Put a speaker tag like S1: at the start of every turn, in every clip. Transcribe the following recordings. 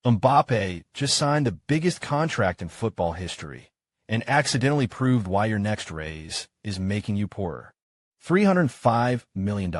S1: Mbappé just signed the biggest contract in football history and accidentally proved why your next raise is making you poorer. $305 million.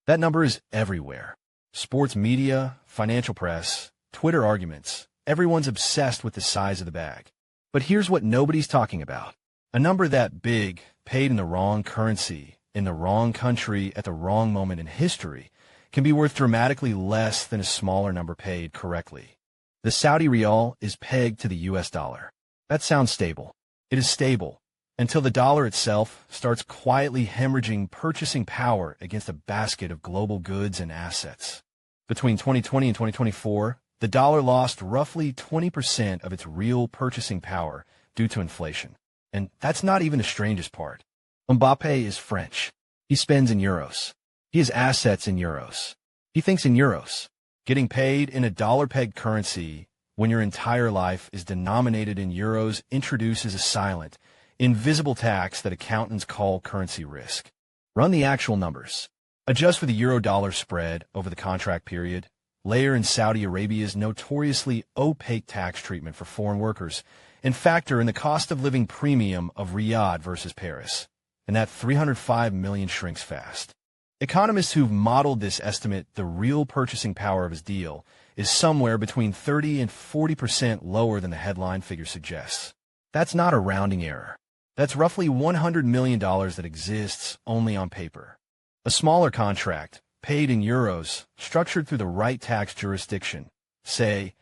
S1: That number is everywhere. Sports media, financial press, Twitter arguments. Everyone's obsessed with the size of the bag. But here's what nobody's talking about. A number that big, paid in the wrong currency, in the wrong country, at the wrong moment in history, can be worth dramatically less than a smaller number paid correctly. The Saudi rial is pegged to the US dollar. That sounds stable. It is stable until the dollar itself starts quietly hemorrhaging purchasing power against a basket of global goods and assets. Between 2020 and 2024, the dollar lost roughly 20% of its real purchasing power due to inflation. And that's not even the strangest part. Mbappé is French. He spends in euros. He has assets in euros. He thinks in euros. Getting paid in a dollar-pegged currency when your entire life is denominated in euros introduces a silent, invisible tax that accountants call currency risk. Run the actual numbers. Adjust for the euro-dollar spread over the contract period. Layer in Saudi Arabia's notoriously opaque tax treatment for foreign workers, and factor in the cost of living premium of Riyadh versus Paris. And that 305 million shrinks fast. Economists who've modeled this estimate the real purchasing power of his deal is somewhere between 30 and 40% lower than the headline figure suggests. That's not a rounding error. That's roughly $100 million that exists only on paper. A smaller contract, paid in euros, structured through the right tax jurisdiction, say,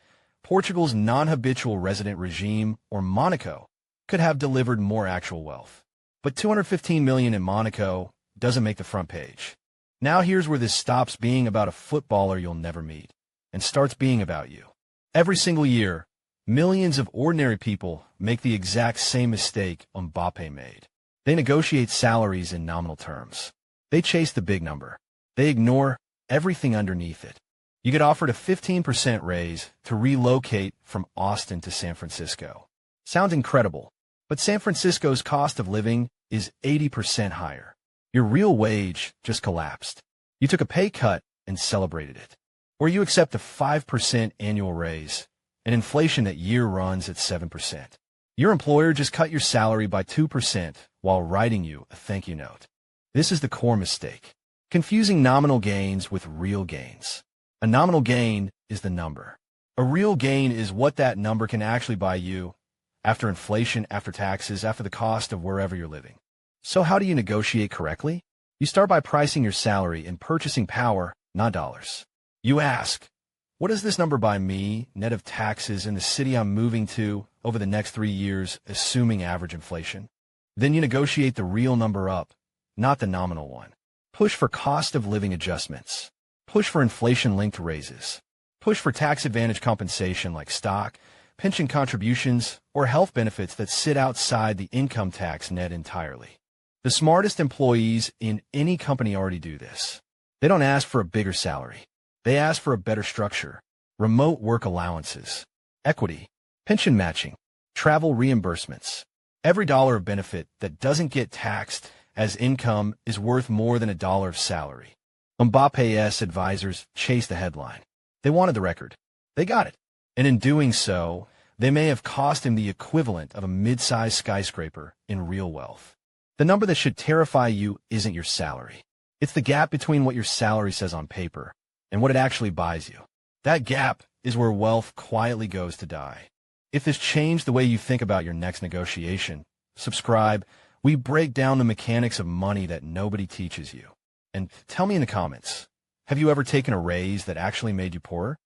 S1: Portugal's non-habitual resident regime or Monaco, could have delivered more actual wealth. But $215 million in Monaco doesn't make the front page. Now here's where this stops being about a footballer you'll never meet and starts being about you. Every single year, millions of ordinary people make the exact same mistake Mbappé made. They negotiate salaries in nominal terms. They chase the big number. They ignore everything underneath it. You get offered a 15% raise to relocate from Austin to San Francisco. Sounds incredible, but San Francisco's cost of living is 80% higher. Your real wage just collapsed. You took a pay cut and celebrated it. Or you accept a 5% annual raise, an inflation that year runs at 7%. Your employer just cut your salary by 2% while writing you a thank you note. This is the core mistake. Confusing nominal gains with real gains. A nominal gain is the number. A real gain is what that number can actually buy you after inflation, after taxes, after the cost of wherever you're living. So how do you negotiate correctly? You start by pricing your salary in purchasing power, not dollars. You ask, what does this number buy me, net of taxes, in the city I'm moving to over the next 3 years, assuming average inflation? Then you negotiate the real number up, not the nominal one. Push for cost of living adjustments. Push for inflation-linked raises. Push for tax-advantage compensation like stock, pension contributions, or health benefits that sit outside the income tax net entirely. The smartest employees in any company already do this. They don't ask for a bigger salary. They ask for a better structure, remote work allowances, equity, pension matching, travel reimbursements. Every dollar of benefit that doesn't get taxed as income is worth more than $1 of salary. Mbappé's advisors chased the headline. They wanted the record. They got it. And in doing so, they may have cost him the equivalent of a mid-sized skyscraper in real wealth. The number that should terrify you isn't your salary. It's the gap between what your salary says on paper and what it actually buys you. That gap is where wealth quietly goes to die. If this changed the way you think about your next negotiation, subscribe. We break down the mechanics of money that nobody teaches you. And tell me in the comments, have you ever taken a raise that actually made you poorer?